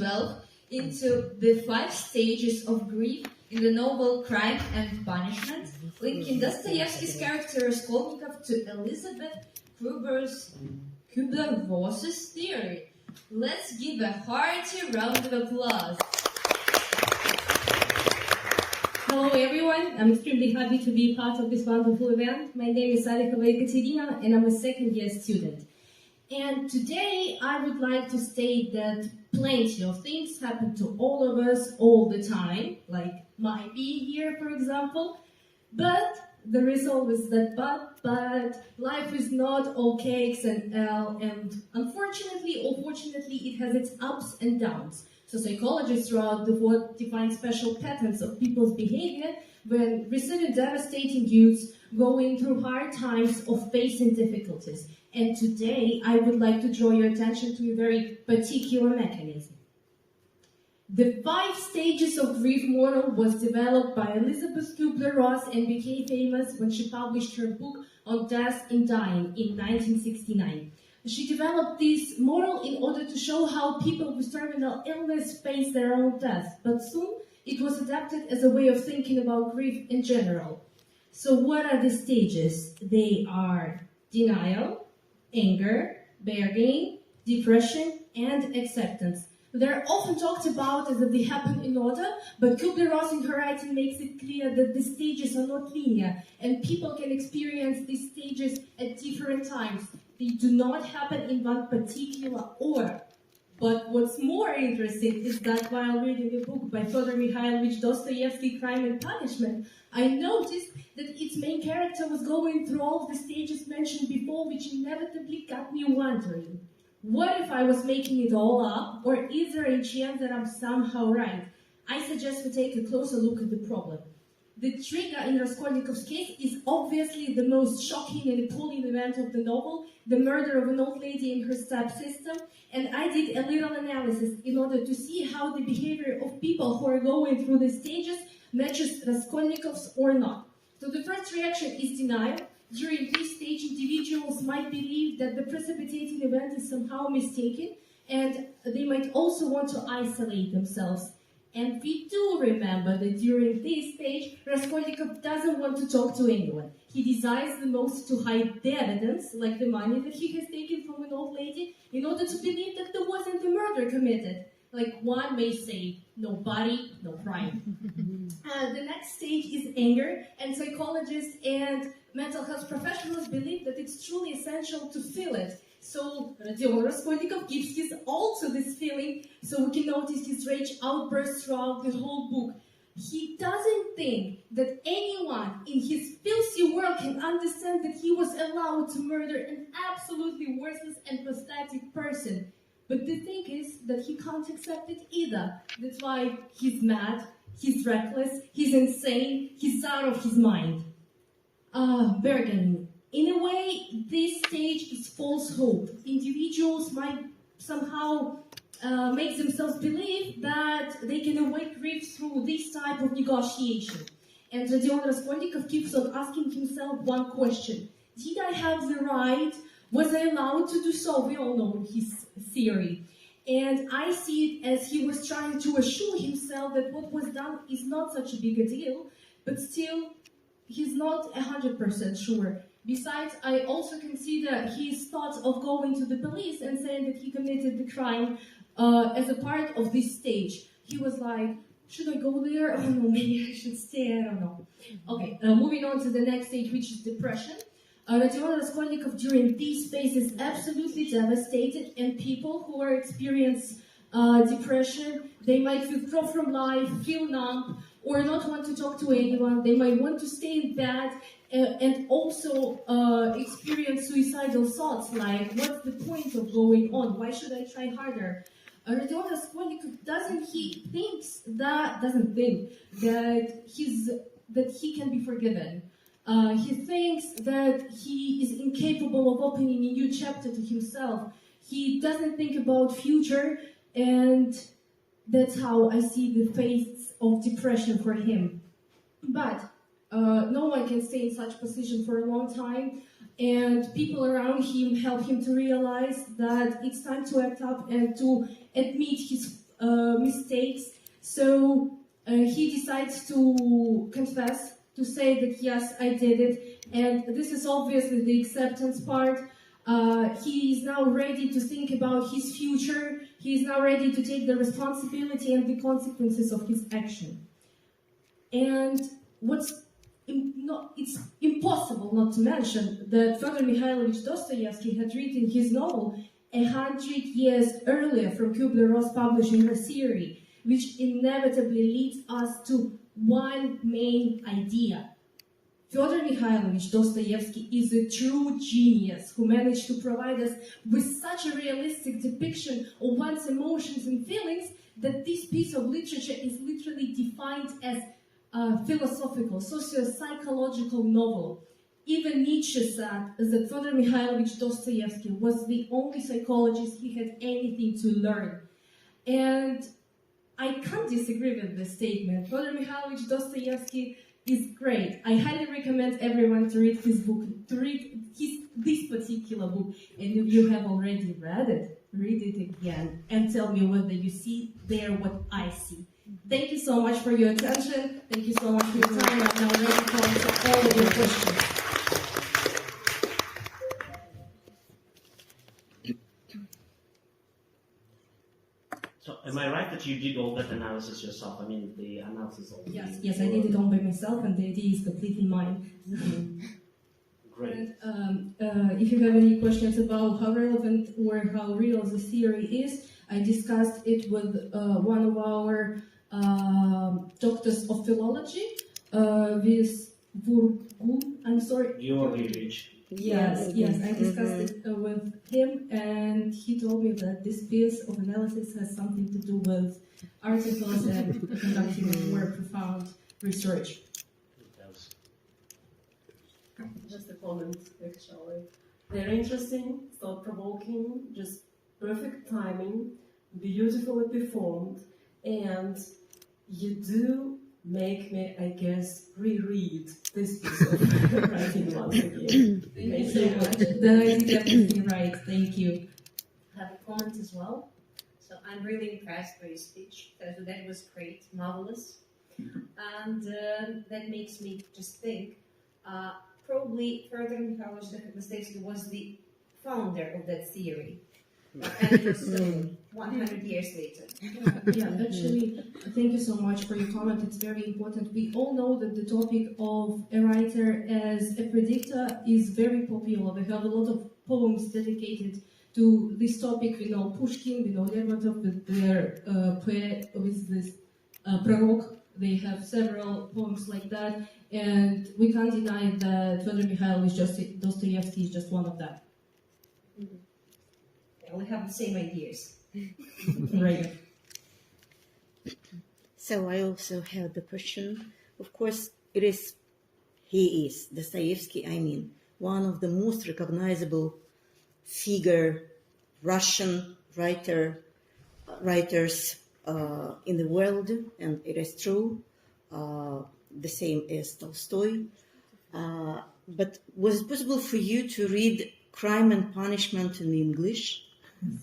delve into the 5 stages of grief in the novel Crime and Punishment, linking Dostoevsky's character Raskolnikov to Elizabeth Kubler-Ross's theory. Let's give a hearty round of applause. Hello everyone, I'm extremely happy to be part of this wonderful event. My name is Salihova Екатерина and I'm a second-year student. And today I would like to state that plenty of things happen to all of us all the time, like my being here, for example. But there is always that but life is not all cakes and unfortunately or fortunately it has its ups and downs. So psychologists throughout the world define special patterns of people's behavior when receiving devastating news, going through hard times or facing difficulties. And today I would like to draw your attention to a very particular mechanism. The 5 stages of grief model was developed by Elizabeth Kubler-Ross and became famous when she published her book on death and dying in 1969. She developed this model in order to show how people with terminal illness face their own death, but soon it was adapted as a way of thinking about grief in general. So what are the stages? They are denial, anger, bargaining, depression, and acceptance. They're often talked about as if they happen in order, but Kubler-Ross in her writing makes it clear that the stages are not linear, and people can experience these stages at different times. They do not happen in one particular order. But what's more interesting is that while reading a book by Fyodor Mikhailovich Dostoevsky, Crime and Punishment, I noticed that its main character was going through all of the stages mentioned before, which inevitably got me wondering, what if I was making it all up, or is there a chance that I'm somehow right? I suggest we take a closer look at the problem. The trigger in Raskolnikov's case is obviously the most shocking and appalling event of the novel, the murder of an old lady and her stepsister, and I did a little analysis in order to see how the behavior of people who are going through the stages matches Raskolnikov's or not. So the first reaction is denial. During this stage, individuals might believe that the precipitating event is somehow mistaken, and they might also want to isolate themselves. And we do remember that during this stage, Raskolnikov doesn't want to talk to anyone. He desires the most to hide the evidence, like the money that he has taken from an old lady, in order to believe that there wasn't a murder committed. Like one may say, no body, no crime. The next stage is anger, and psychologists and mental health professionals believe that it's truly essential to feel it. So Rodion Raskolnikov gives his all to this feeling, so we can notice his rage outbursts throughout the whole book. He doesn't think that anyone in his filthy world can understand that he was allowed to murder an absolutely worthless and pathetic person. But the thing is that he can't accept it either. That's why he's mad, he's reckless, he's insane, he's out of his mind. Bargaining. In a way, this stage is false hope. Individuals might somehow make themselves believe that they can avoid grief through this type of negotiation. And Rodion Raskolnikov keeps on asking himself one question. Did I have the right? Was I allowed to do so? We all know his theory. And I see it as he was trying to assure himself that what was done is not such a big a deal, but still, he's not 100% sure. Besides, I also consider his thoughts of going to the police and saying that he committed the crime as a part of this stage. He was like, should I go there? Oh no, maybe I should stay, I don't know. Okay, moving on to the next stage, which is depression. Rodion Raskolnikov during this phase is absolutely devastated, and people who are experiencing depression, they might withdraw from life, feel numb, or not want to talk to anyone. They might want to stay in bed and also experience suicidal thoughts like, what's the point of going on? Why should I try harder? Rodion Raskolnikov doesn't think that he can be forgiven. He thinks that he is incapable of opening a new chapter to himself. He doesn't think about future, and that's how I see the phase of depression for him. But no one can stay in such position for a long time, and people around him help him to realize that it's time to act up and to admit his mistakes. So he decides to confess, to say that yes, I did it. And this is obviously the acceptance part. He is now ready to think about his future. He is now ready to take the responsibility and the consequences of his action. And it's impossible not to mention that Fyodor Mikhailovich Dostoevsky had written his novel 100 years earlier from Kubler-Ross publishing her series, which inevitably leads us to one main idea. Fyodor Mikhailovich Dostoevsky is a true genius who managed to provide us with such a realistic depiction of one's emotions and feelings that this piece of literature is literally defined as a philosophical, socio-psychological novel. Even Nietzsche said that Fyodor Mikhailovich Dostoevsky was the only psychologist he had anything to learn. And I can't disagree with this statement. Fyodor Mikhailovich Dostoevsky is great. I highly recommend everyone to read his book, to read this particular book. And if you have already read it, read it again and tell me whether you see there what I see. Thank you so much for your attention. Thank you so much for your time. I'm now ready to answer all of your questions. So, am I right that you did all that analysis yourself? I mean, the analysis of Yes, I did it all by myself, and the idea is completely mine. Great. And if you have any questions about how relevant or how real the theory is, I discussed it with one of our doctors of philology, with Vurgu. I'm sorry. Yes, I discussed it with him, and he told me that this piece of analysis has something to do with articles and conducting more profound research. It does. Just a comment, actually. They're interesting, thought-provoking, just perfect timing, beautifully performed, and you do make me, I guess, reread this piece of writing once again. Thank you so much. That is definitely right. Thank you. I have a comment as well. So I'm really impressed by your speech. That was great, marvelous. And that makes me just think, probably Fyodor Mikhailovich Dostoevsky was the founder of that theory. And it was 100 years later. Yeah, actually, thank you so much for your comment. It's very important. We all know that the topic of a writer as a predictor is very popular. We have a lot of poems dedicated to this topic. We know Pushkin, we know Lermontov with their poet, with this Prorok. They have several poems like that, and we can't deny that Fyodor Mikhailovich Dostoevsky is just one of them. We have the same ideas. Right. So I also have the question. Of course, he is Dostoevsky, one of the most recognizable Russian writers in the world, and it is true. The same as Tolstoy. But was it possible for you to read Crime and Punishment in English?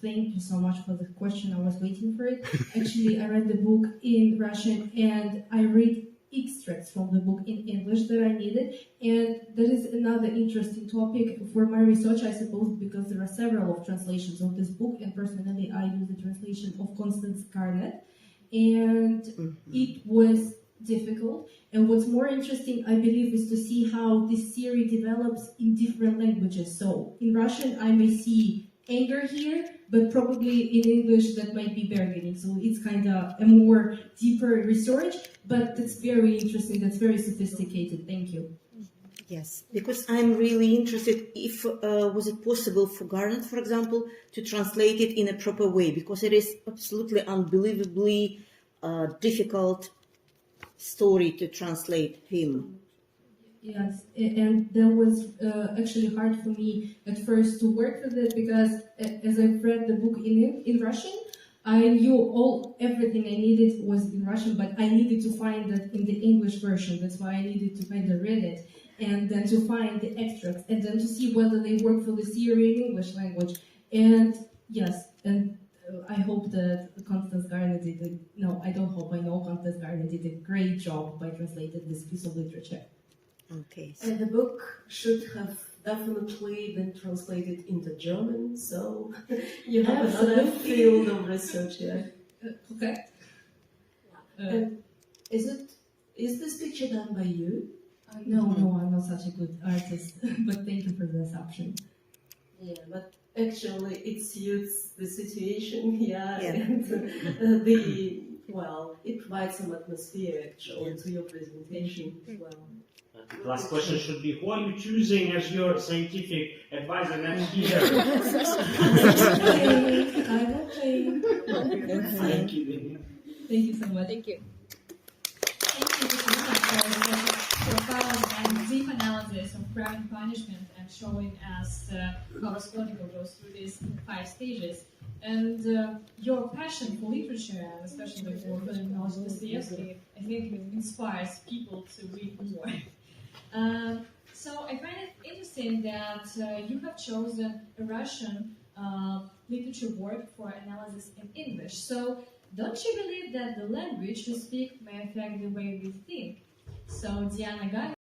Thank you so much for the question. I was waiting for it. Actually, I read the book in Russian, and I read extracts from the book in English that I needed. And that is another interesting topic for my research, I suppose, because there are several of translations of this book, and personally, I use the translation of Constance Garnett, and it was difficult. And what's more interesting, I believe, is to see how this theory develops in different languages. So in Russian, I may see anger here, but probably in English that might be bargaining. So it's kind of a more deeper research, but that's very interesting. That's very sophisticated. Thank you. Yes, because I'm really interested if was it possible for Garnett, for example, to translate it in a proper way, because it is absolutely unbelievably difficult story to translate him. Yes, and that was actually hard for me at first to work with it, because as I've read the book in Russian, I knew everything I needed was in Russian, but I needed to find that in the English version. That's why I needed to kind of read it, and then to find the extracts, and then to see whether they work for the theory in English language. And yes, and I hope that Constance Gardner I don't hope, I know Constance Gardner did a great job by translating this piece of literature. Okay. And the book should have definitely been translated into German, so you have another field of research here. Okay. And is this picture done by you? No, I'm not such a good artist, but thank you for the assumption. Yeah, but actually it suits the situation here, Yeah. and it provides some atmosphere actually to your presentation as well. The last question should be, who are you choosing as your scientific advisor next year? I will play. Thank you. Thank you so much. Thank you so much for profound and deep analysis of crime and punishment and showing us how Raskolnikov goes through these 5 stages. And your passion for literature, and especially for knowledge of Dostoevsky, I think it inspires people to read more. So I find it interesting that you have chosen a Russian literature work for analysis in English. So don't you believe that the language we speak may affect the way we think? So Diana Gardner